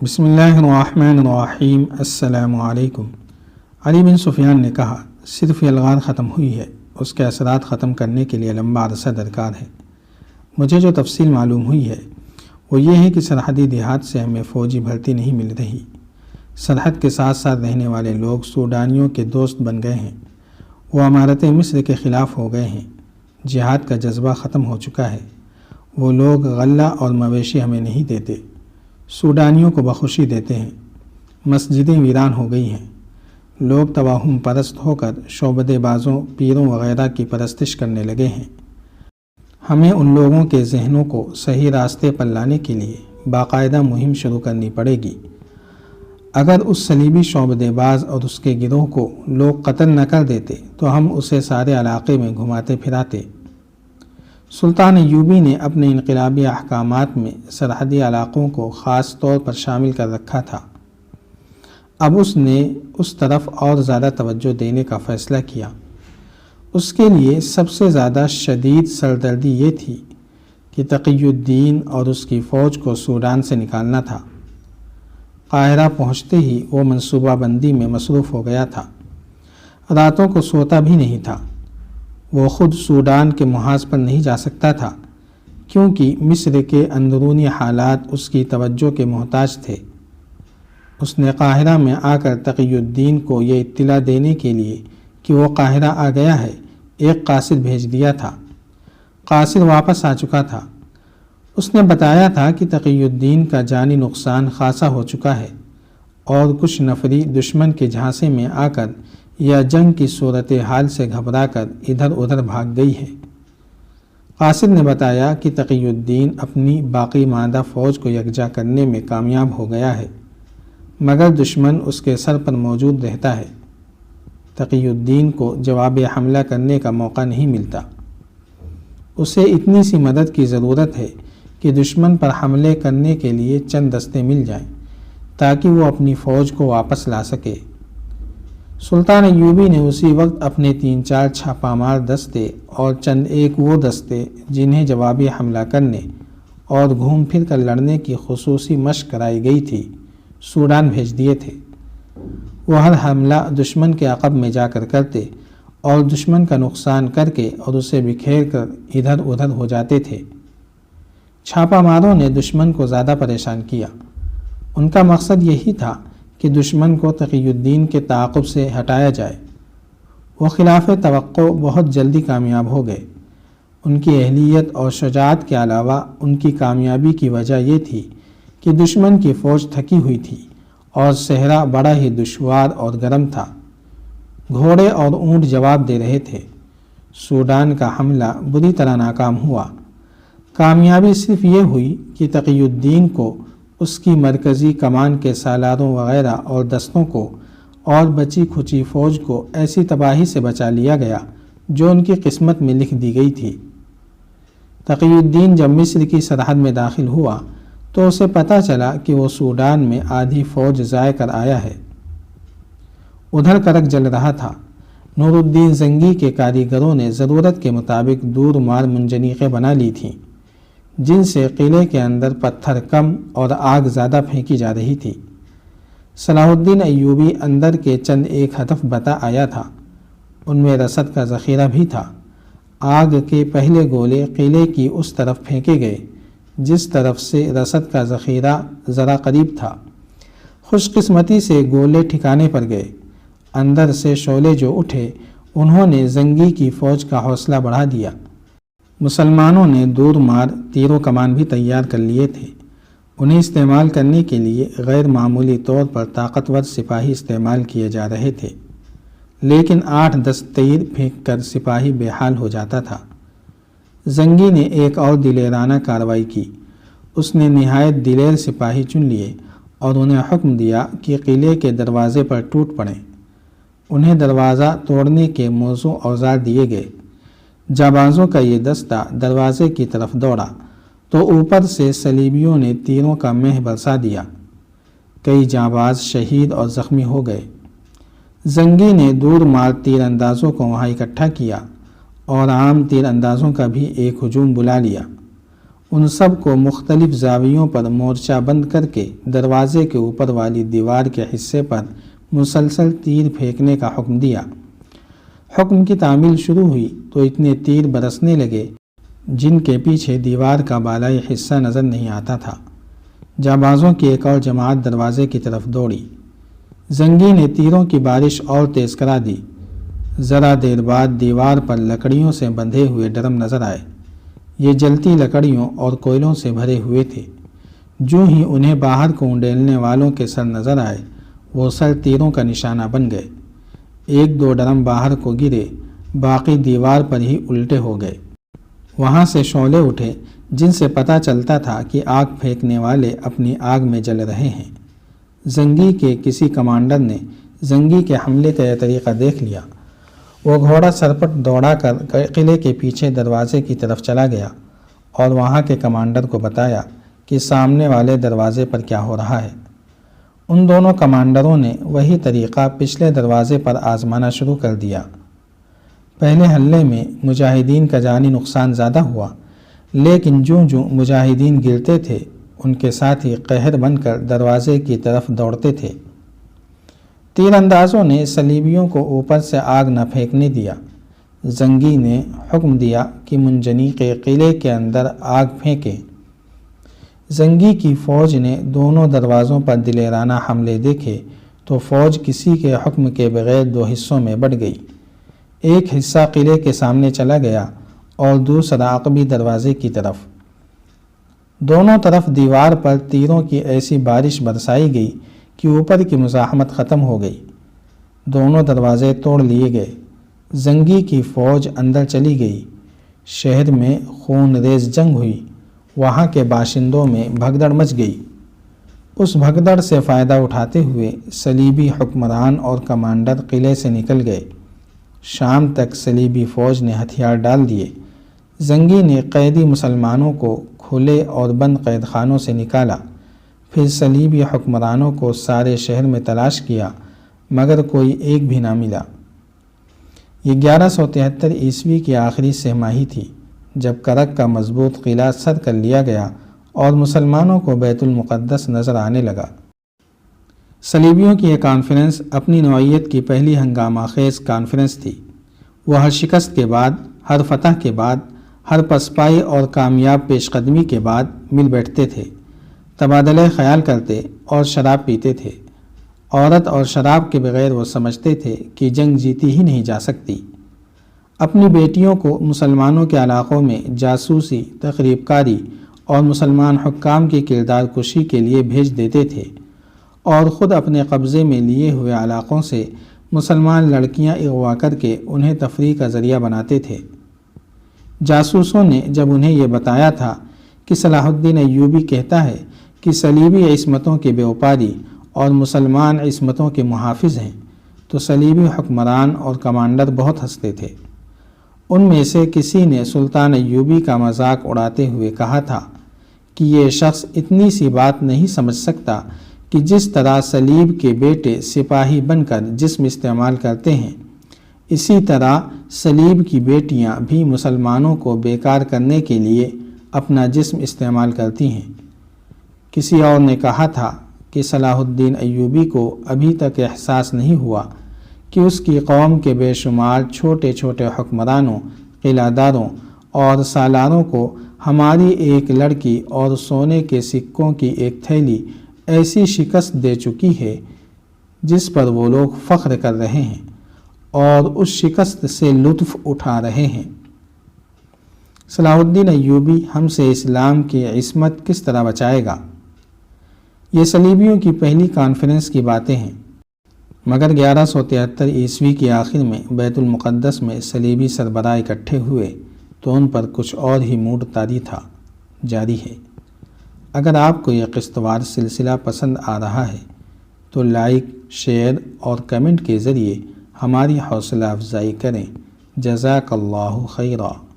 بسم اللہ الرحمن الرحیم۔ السلام علیکم۔ علی بن سفیان نے کہا، صرف یلغار ختم ہوئی ہے، اس کے اثرات ختم کرنے کے لیے لمبا عرصہ درکار ہے۔ مجھے جو تفصیل معلوم ہوئی ہے وہ یہ ہے کہ سرحدی دیہات سے ہمیں فوجی بھرتی نہیں مل رہی۔ سرحد کے ساتھ ساتھ رہنے والے لوگ سوڈانیوں کے دوست بن گئے ہیں، وہ امارت مصر کے خلاف ہو گئے ہیں، جہاد کا جذبہ ختم ہو چکا ہے۔ وہ لوگ غلہ اور مویشی ہمیں نہیں دیتے، سوڈانیوں کو بخوشی دیتے ہیں۔ مسجدیں ویران ہو گئی ہیں، لوگ توہم پرست ہو کر شعبدے بازوں، پیروں وغیرہ کی پرستش کرنے لگے ہیں۔ ہمیں ان لوگوں کے ذہنوں کو صحیح راستے پر لانے کے لیے باقاعدہ مہم شروع کرنی پڑے گی۔ اگر اس صلیبی شعبدے باز اور اس کے گروہ کو لوگ قتل نہ کر دیتے تو ہم اسے سارے علاقے میں گھماتے پھراتے۔ سلطان ایوبی نے اپنے انقلابی احکامات میں سرحدی علاقوں کو خاص طور پر شامل کر رکھا تھا۔ اب اس نے اس طرف اور زیادہ توجہ دینے کا فیصلہ کیا۔ اس کے لیے سب سے زیادہ شدید سردردی یہ تھی کہ تقی الدین اور اس کی فوج کو سوڈان سے نکالنا تھا۔ قاہرہ پہنچتے ہی وہ منصوبہ بندی میں مصروف ہو گیا تھا، راتوں کو سوتا بھی نہیں تھا۔ وہ خود سوڈان کے محاذ پر نہیں جا سکتا تھا کیونکہ مصر کے اندرونی حالات اس کی توجہ کے محتاج تھے۔ اس نے قاہرہ میں آ کر تقی الدین کو یہ اطلاع دینے کے لیے کہ وہ قاہرہ آ گیا ہے ایک قاصد بھیج دیا تھا۔ قاصد واپس آ چکا تھا۔ اس نے بتایا تھا کہ تقی الدین کا جانی نقصان خاصا ہو چکا ہے اور کچھ نفری دشمن کے جھانسے میں آ کر یا جنگ کی صورتحال سے گھبرا کر ادھر ادھر بھاگ گئی ہے۔ قاصد نے بتایا کہ تقی الدین اپنی باقی ماندہ فوج کو یکجا کرنے میں کامیاب ہو گیا ہے، مگر دشمن اس کے سر پر موجود رہتا ہے۔ تقی الدین کو جواب حملہ کرنے کا موقع نہیں ملتا۔ اسے اتنی سی مدد کی ضرورت ہے کہ دشمن پر حملے کرنے کے لیے چند دستے مل جائیں تاکہ وہ اپنی فوج کو واپس لا سکے۔ سلطان ایوبی نے اسی وقت اپنے 3-4 چھاپہ مار دستے اور چند ایک وہ دستے جنہیں جوابی حملہ کرنے اور گھوم پھر کر لڑنے کی خصوصی مشق کرائی گئی تھی سوڈان بھیج دیے تھے۔ وہ ہر حملہ دشمن کے عقب میں جا کر کرتے اور دشمن کا نقصان کر کے اور اسے بکھیر کر ادھر ادھر ہو جاتے تھے۔ چھاپہ ماروں نے دشمن کو زیادہ پریشان کیا۔ ان کا مقصد یہی تھا کہ دشمن کو تقی الدین کے تعاقب سے ہٹایا جائے۔ وہ خلاف توقع بہت جلدی کامیاب ہو گئے۔ ان کی اہلیت اور شجاعت کے علاوہ ان کی کامیابی کی وجہ یہ تھی کہ دشمن کی فوج تھکی ہوئی تھی اور صحرا بڑا ہی دشوار اور گرم تھا۔ گھوڑے اور اونٹ جواب دے رہے تھے۔ سوڈان کا حملہ بری طرح ناکام ہوا۔ کامیابی صرف یہ ہوئی کہ تقی الدین کو اس کی مرکزی کمان کے سالاروں وغیرہ اور دستوں کو اور بچی کھچی فوج کو ایسی تباہی سے بچا لیا گیا جو ان کی قسمت میں لکھ دی گئی تھی۔ تقی الدین جب مصر کی سرحد میں داخل ہوا تو اسے پتہ چلا کہ وہ سوڈان میں آدھی فوج ضائع کر آیا ہے۔ ادھر کرک جل رہا تھا۔ نور الدین زنگی کے کاریگروں نے ضرورت کے مطابق دور مار منجنیقیں بنا لی تھیں جن سے قلعے کے اندر پتھر کم اور آگ زیادہ پھینکی جا رہی تھی۔ صلاح الدین ایوبی اندر کے چند ایک ہدف بتا آیا تھا، ان میں رسد کا ذخیرہ بھی تھا۔ آگ کے پہلے گولے قلعے کی اس طرف پھینکے گئے جس طرف سے رسد کا ذخیرہ ذرا قریب تھا۔ خوش قسمتی سے گولے ٹھکانے پر گئے۔ اندر سے شعلے جو اٹھے انہوں نے زنگی کی فوج کا حوصلہ بڑھا دیا۔ مسلمانوں نے دور مار تیر و کمان بھی تیار کر لیے تھے۔ انہیں استعمال کرنے کے لیے غیر معمولی طور پر طاقتور سپاہی استعمال کیے جا رہے تھے، لیکن 8-10 تیر پھینک کر سپاہی بے حال ہو جاتا تھا۔ زنگی نے ایک اور دلیرانہ کارروائی کی۔ اس نے نہایت دلیر سپاہی چن لیے اور انہیں حکم دیا کہ قلعے کے دروازے پر ٹوٹ پڑیں۔ انہیں دروازہ توڑنے کے موزوں اوزار دیے گئے۔ جانبازوں کا یہ دستہ دروازے کی طرف دوڑا تو اوپر سے صلیبیوں نے تیروں کا مہ برسا دیا۔ کئی جانباز شہید اور زخمی ہو گئے۔ زنگی نے دور مار تیر اندازوں کو وہاں اکٹھا کیا اور عام تیر اندازوں کا بھی ایک ہجوم بلا لیا۔ ان سب کو مختلف زاویوں پر مورچہ بند کر کے دروازے کے اوپر والی دیوار کے حصے پر مسلسل تیر پھینکنے کا حکم دیا۔ حکم کی تعمیل شروع ہوئی تو اتنے تیر برسنے لگے جن کے پیچھے دیوار کا بالائی حصہ نظر نہیں آتا تھا۔ جانبازوں کی ایک اور جماعت دروازے کی طرف دوڑی۔ زنگی نے تیروں کی بارش اور تیز کرا دی۔ ذرا دیر بعد دیوار پر لکڑیوں سے بندھے ہوئے ڈرم نظر آئے۔ یہ جلتی لکڑیوں اور کوئلوں سے بھرے ہوئے تھے۔ جو ہی انہیں باہر کو انڈیلنے والوں کے سر نظر آئے وہ سر تیروں کا نشانہ بن گئے۔ ایک دو ڈرم باہر کو گرے، باقی دیوار پر ہی الٹے ہو گئے۔ وہاں سے شعلے اٹھے جن سے پتہ چلتا تھا کہ آگ پھینکنے والے اپنی آگ میں جل رہے ہیں۔ زنگی کے کسی کمانڈر نے زنگی کے حملے کا یہ طریقہ دیکھ لیا۔ وہ گھوڑا سرپٹ دوڑا کر قلعے کے پیچھے دروازے کی طرف چلا گیا اور وہاں کے کمانڈر کو بتایا کہ سامنے والے دروازے پر کیا ہو رہا ہے۔ ان دونوں کمانڈروں نے وہی طریقہ پچھلے دروازے پر آزمانا شروع کر دیا۔ پہلے حملے میں مجاہدین کا جانی نقصان زیادہ ہوا، لیکن جو مجاہدین گرتے تھے ان کے ساتھی قہر بن کر دروازے کی طرف دوڑتے تھے۔ تیر اندازوں نے صلیبیوں کو اوپر سے آگ نہ پھینکنے دیا۔ زنگی نے حکم دیا کہ منجنیق قلعے کے اندر آگ پھینکیں۔ زنگی کی فوج نے دونوں دروازوں پر دلیرانہ حملے دیکھے تو فوج کسی کے حکم کے بغیر دو حصوں میں بٹ گئی۔ ایک حصہ قلعے کے سامنے چلا گیا اور دوسرا عقبی دروازے کی طرف۔ دونوں طرف دیوار پر تیروں کی ایسی بارش برسائی گئی کہ اوپر کی مزاحمت ختم ہو گئی۔ دونوں دروازے توڑ لیے گئے۔ زنگی کی فوج اندر چلی گئی۔ شہر میں خون ریز جنگ ہوئی۔ وہاں کے باشندوں میں بھگدڑ مچ گئی۔ اس بھگدڑ سے فائدہ اٹھاتے ہوئے صلیبی حکمران اور کمانڈر قلعے سے نکل گئے۔ شام تک صلیبی فوج نے ہتھیار ڈال دیے۔ زنگی نے قیدی مسلمانوں کو کھلے اور بند قید خانوں سے نکالا۔ پھر صلیبی حکمرانوں کو سارے شہر میں تلاش کیا مگر کوئی ایک بھی نہ ملا۔ یہ 1173 عیسوی کی آخری سہ ماہی تھی جب کرک کا مضبوط قلعہ سر کر لیا گیا اور مسلمانوں کو بیت المقدس نظر آنے لگا۔ صلیبیوں کی یہ کانفرنس اپنی نوعیت کی پہلی ہنگامہ خیز کانفرنس تھی۔ وہ ہر شکست کے بعد، ہر فتح کے بعد، ہر پسپائی اور کامیاب پیش قدمی کے بعد مل بیٹھتے تھے، تبادلہ خیال کرتے اور شراب پیتے تھے۔ عورت اور شراب کے بغیر وہ سمجھتے تھے کہ جنگ جیتی ہی نہیں جا سکتی۔ اپنی بیٹیوں کو مسلمانوں کے علاقوں میں جاسوسی، تخریب کاری اور مسلمان حکام کی کردار کشی کے لیے بھیج دیتے تھے اور خود اپنے قبضے میں لیے ہوئے علاقوں سے مسلمان لڑکیاں اغوا کر کے انہیں تفریح کا ذریعہ بناتے تھے۔ جاسوسوں نے جب انہیں یہ بتایا تھا کہ صلاح الدین ایوبی کہتا ہے کہ صلیبی عصمتوں کے بیوپاری اور مسلمان عصمتوں کے محافظ ہیں تو صلیبی حکمران اور کمانڈر بہت ہنستے تھے۔ ان میں سے کسی نے سلطان ایوبی کا مذاق اڑاتے ہوئے کہا تھا کہ یہ شخص اتنی سی بات نہیں سمجھ سکتا کہ جس طرح صلیب کے بیٹے سپاہی بن کر جسم استعمال کرتے ہیں اسی طرح صلیب کی بیٹیاں بھی مسلمانوں کو بیکار کرنے کے لیے اپنا جسم استعمال کرتی ہیں۔ کسی اور نے کہا تھا کہ صلاح الدین ایوبی کو ابھی تک احساس نہیں ہوا کہ اس کی قوم کے بے شمار چھوٹے چھوٹے حکمرانوں، قلعہ داروں اور سالاروں کو ہماری ایک لڑکی اور سونے کے سکوں کی ایک تھیلی ایسی شکست دے چکی ہے جس پر وہ لوگ فخر کر رہے ہیں اور اس شکست سے لطف اٹھا رہے ہیں۔ صلاح الدین ایوبی ہم سے اسلام کی عصمت کس طرح بچائے گا؟ یہ صلیبیوں کی پہلی کانفرنس کی باتیں ہیں، مگر 1173 عیسوی کی آخر میں بیت المقدس میں صلیبی سربراہ اکٹھے ہوئے تو ان پر کچھ اور ہی موڈ طاری تھا جاری ہے۔ اگر آپ کو یہ قسط وار سلسلہ پسند آ رہا ہے تو لائک، شیئر اور کمنٹ کے ذریعے ہماری حوصلہ افزائی کریں۔ جزاک اللہ خیرا۔